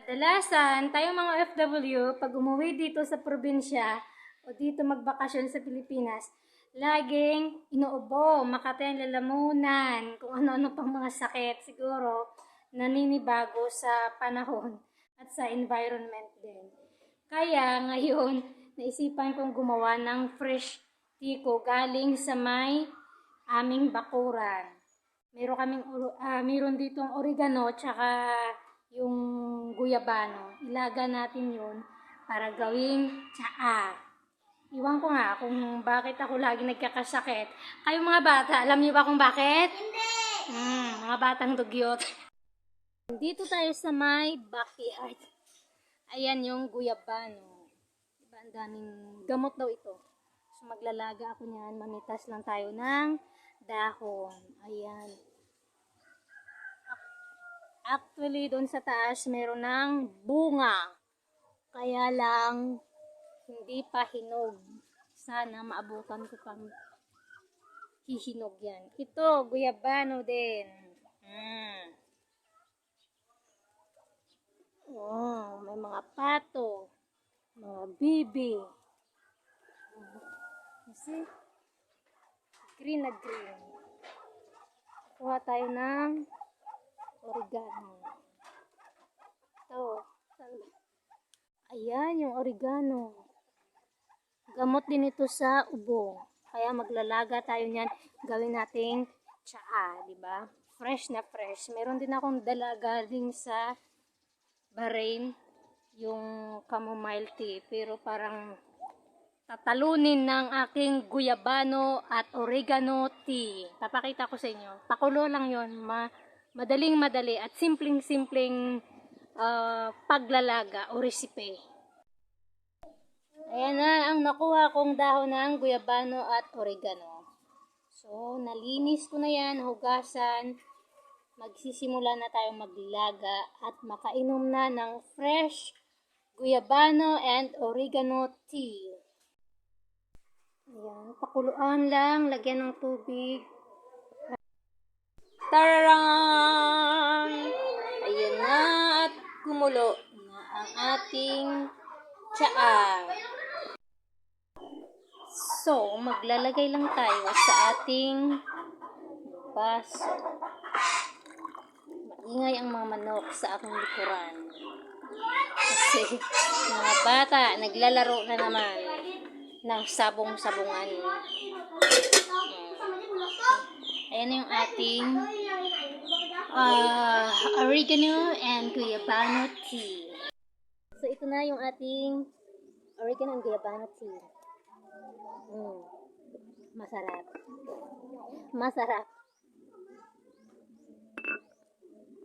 Kadalasan, tayong mga OFW, pag umuwi dito sa probinsya o dito magbakasyon sa Pilipinas, laging inuubo, makatay ang lalamunan, kung ano-ano pang mga sakit siguro, naninibago sa panahon at sa environment din. Kaya ngayon, naisipan kong gumawa ng fresh tiko galing sa may aming bakuran. Meron ditong oregano tsaka yung guyabano. Ilaga natin yun para gawing tsaa. Iwan ko nga kung bakit ako lagi nagkakasakit. Kayo mga bata, alam niyo ba kung bakit? Hindi! Mga batang dugyot. Dito tayo sa may backyard. Ayan yung guyabano. Diba, ang daming gamot daw ito. So maglalaga ako niyan. Mamitas lang tayo ng dahon. Ayan. Actually, doon sa taas, meron ng bunga. Kaya lang, hindi pa hinog. Sana maabutan ko pang hihinog yan. Ito, guyabano din. Oh, may mga pato, mga bibi. Kasi, green na green. Kuha tayo ng oregano. Ito. Ayan yung oregano. Gamot din ito sa ubo. Kaya maglalaga tayo niyan. Gawin nating tsaa, di ba? Fresh na fresh. Meron din akong dala galing sa Bahrain, yung chamomile tea. Pero parang tatalunin ng aking guyabano at oregano tea. Papakita ko sa inyo. Pakulo lang yon. Madaling madali at simpleng paglalaga o recipe. Ayan na ang nakuha kong dahon ng guyabano at oregano. So, nalinis ko na yan, hugasan. Magsisimula na tayong maglaga at makainom na ng fresh guyabano and oregano tea. Ayan, pakuluan lang, lagyan ng tubig. Tarang! Ayan na at kumulo na ang ating tsaa. So, maglalagay lang tayo sa ating baso. Maingay ang mga manok sa aking likuran. Kasi mga bata naglalaro na naman ng sabong-sabungan. Ayan yung ating oregano and guyabano tea. So, ito na yung ating oregano and guyabano tea. Masarap. Masarap.